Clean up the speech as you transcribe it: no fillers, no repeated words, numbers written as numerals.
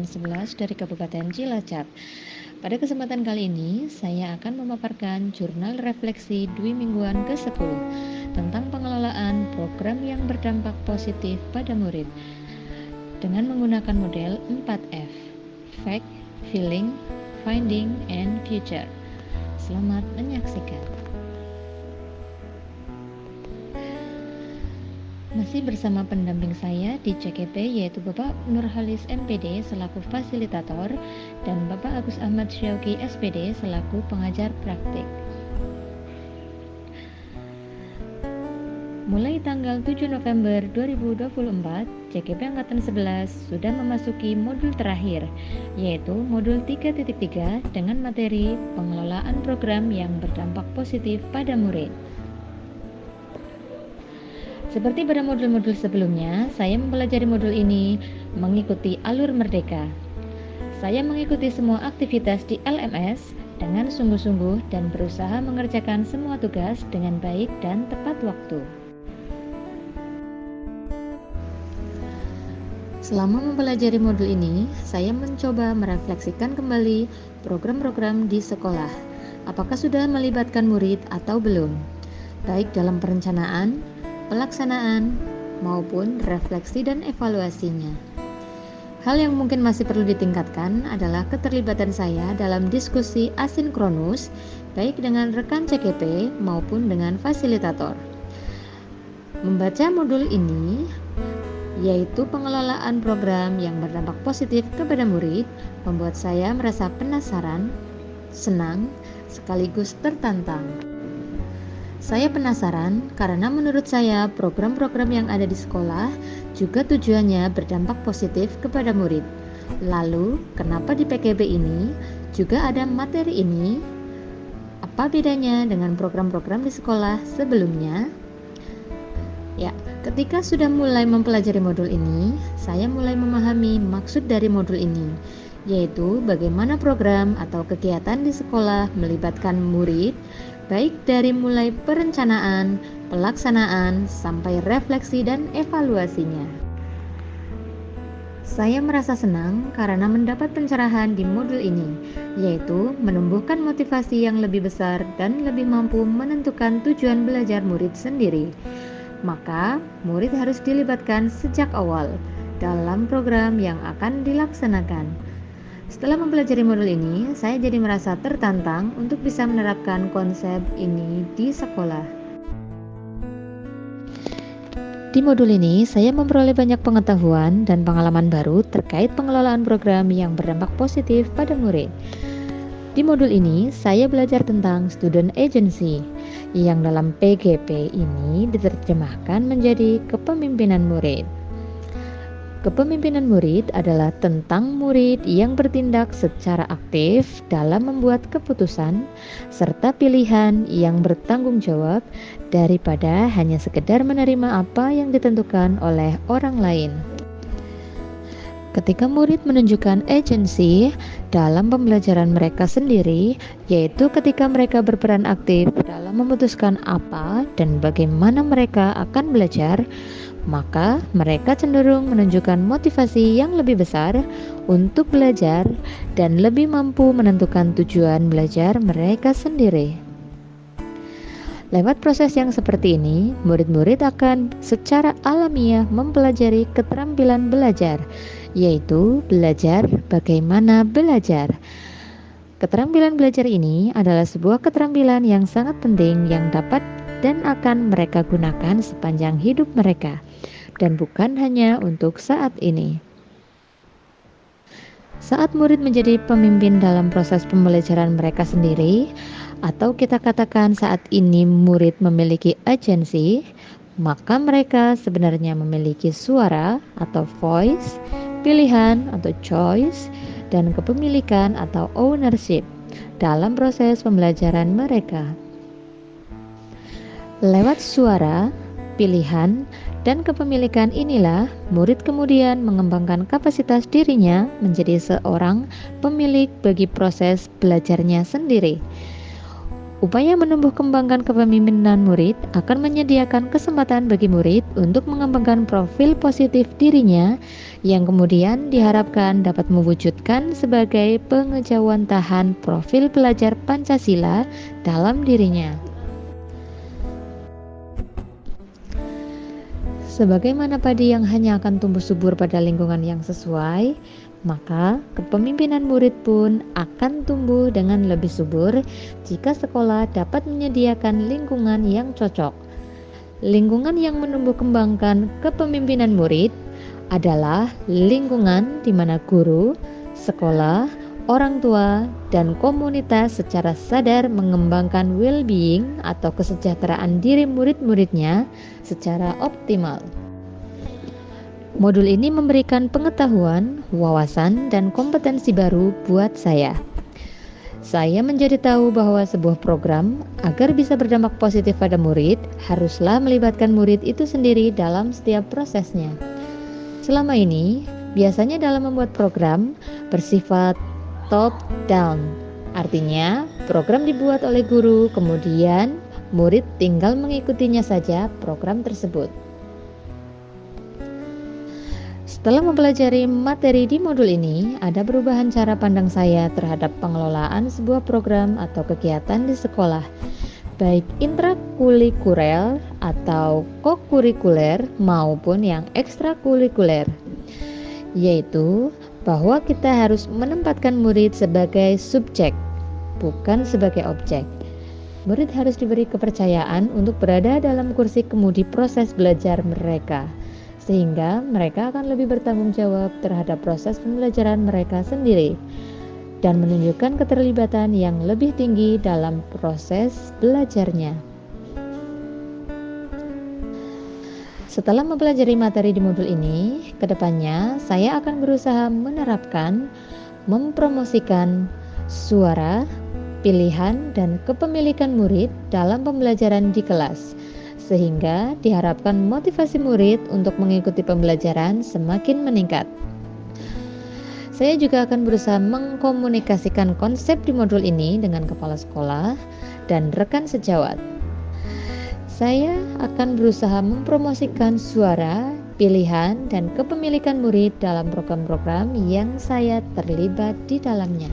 11 dari Kabupaten Cilacap. Pada kesempatan kali ini, saya akan memaparkan jurnal refleksi Dwi Mingguan ke-10 tentang pengelolaan program yang berdampak positif pada murid dengan menggunakan model 4F: Fact, Feeling, Finding, and Future. Selamat menyaksikan. Masih bersama pendamping saya di CKP, yaitu Bapak Nurhalis MPD selaku fasilitator dan Bapak Agus Ahmad Syauqi SPD selaku pengajar praktik. Mulai tanggal 7 November 2024, CKP Angkatan 11 sudah memasuki modul terakhir, yaitu modul 3.3 dengan materi pengelolaan program yang berdampak positif pada murid. Seperti pada modul-modul sebelumnya, saya mempelajari modul ini mengikuti alur merdeka. Saya mengikuti semua aktivitas di LMS dengan sungguh-sungguh dan berusaha mengerjakan semua tugas dengan baik dan tepat waktu. Selama mempelajari modul ini, saya mencoba merefleksikan kembali program-program di sekolah. Apakah sudah melibatkan murid atau belum? Baik dalam perencanaan, pelaksanaan, maupun refleksi dan evaluasinya. Hal yang mungkin masih perlu ditingkatkan adalah keterlibatan saya dalam diskusi asinkronus, baik dengan rekan CKP maupun dengan fasilitator. Membaca modul ini, yaitu pengelolaan program yang berdampak positif kepada murid, membuat saya merasa penasaran, senang, sekaligus tertantang. Saya penasaran karena menurut saya program-program yang ada di sekolah juga tujuannya berdampak positif kepada murid. Lalu, kenapa di PKB ini juga ada materi ini? Apa bedanya dengan program-program di sekolah sebelumnya? Ya, ketika sudah mulai mempelajari modul ini, saya mulai memahami maksud dari modul ini, yaitu bagaimana program atau kegiatan di sekolah melibatkan murid, baik dari mulai perencanaan, pelaksanaan, sampai refleksi dan evaluasinya. Saya merasa senang karena mendapat pencerahan di modul ini, yaitu menumbuhkan motivasi yang lebih besar dan lebih mampu menentukan tujuan belajar murid sendiri. Maka, murid harus dilibatkan sejak awal dalam program yang akan dilaksanakan. Setelah mempelajari modul ini, saya jadi merasa tertantang untuk bisa menerapkan konsep ini di sekolah. Di modul ini, saya memperoleh banyak pengetahuan dan pengalaman baru terkait pengelolaan program yang berdampak positif pada murid. Di modul ini, saya belajar tentang student agency, yang dalam PGP ini diterjemahkan menjadi kepemimpinan murid. Kepemimpinan murid adalah tentang murid yang bertindak secara aktif dalam membuat keputusan serta pilihan yang bertanggung jawab daripada hanya sekedar menerima apa yang ditentukan oleh orang lain. Ketika murid menunjukkan agensi dalam pembelajaran mereka sendiri, yaitu ketika mereka berperan aktif dalam memutuskan apa dan bagaimana mereka akan belajar, maka mereka cenderung menunjukkan motivasi yang lebih besar untuk belajar dan lebih mampu menentukan tujuan belajar mereka sendiri. Lewat proses yang seperti ini, murid-murid akan secara alamiah mempelajari keterampilan belajar, yaitu belajar bagaimana belajar. Keterampilan belajar ini adalah sebuah keterampilan yang sangat penting yang dapat dan akan mereka gunakan sepanjang hidup mereka, dan bukan hanya untuk saat ini. Saat murid menjadi pemimpin dalam proses pembelajaran mereka sendiri, atau kita katakan saat ini murid memiliki agensi, maka mereka sebenarnya memiliki suara atau voice, pilihan atau choice, dan kepemilikan atau ownership dalam proses pembelajaran mereka. Lewat suara, pilihan, dan kepemilikan inilah murid kemudian mengembangkan kapasitas dirinya menjadi seorang pemilik bagi proses belajarnya sendiri. Upaya menumbuh kembangkan kepemimpinan murid akan menyediakan kesempatan bagi murid untuk mengembangkan profil positif dirinya yang kemudian diharapkan dapat mewujudkan sebagai pengejauhantahan profil pelajar Pancasila dalam dirinya. Sebagaimana padi yang hanya akan tumbuh subur pada lingkungan yang sesuai, maka kepemimpinan murid pun akan tumbuh dengan lebih subur jika sekolah dapat menyediakan lingkungan yang cocok. Lingkungan yang menumbuh kembangkan kepemimpinan murid adalah lingkungan di mana guru, sekolah, orang tua, dan komunitas secara sadar mengembangkan well-being atau kesejahteraan diri murid-muridnya secara optimal. Modul ini memberikan pengetahuan, wawasan, dan kompetensi baru buat saya. Saya menjadi tahu bahwa sebuah program agar bisa berdampak positif pada murid haruslah melibatkan murid itu sendiri dalam setiap prosesnya. Selama ini, biasanya dalam membuat program bersifat top down. Artinya, program dibuat oleh guru, kemudian murid tinggal mengikutinya saja program tersebut. Setelah mempelajari materi di modul ini, ada perubahan cara pandang saya terhadap pengelolaan sebuah program atau kegiatan di sekolah, baik intrakurikuler atau kokurikuler maupun yang ekstrakurikuler, yaitu bahwa kita harus menempatkan murid sebagai subjek, bukan sebagai objek. Murid harus diberi kepercayaan untuk berada dalam kursi kemudi proses belajar mereka, sehingga mereka akan lebih bertanggung jawab terhadap proses pembelajaran mereka sendiri dan menunjukkan keterlibatan yang lebih tinggi dalam proses belajarnya. Setelah mempelajari materi di modul ini, kedepannya saya akan berusaha menerapkan, mempromosikan suara, pilihan, dan kepemilikan murid dalam pembelajaran di kelas, sehingga diharapkan motivasi murid untuk mengikuti pembelajaran semakin meningkat. Saya juga akan berusaha mengkomunikasikan konsep di modul ini dengan kepala sekolah dan rekan sejawat. Saya akan berusaha mempromosikan suara, pilihan, dan kepemilikan murid dalam program-program yang saya terlibat di dalamnya.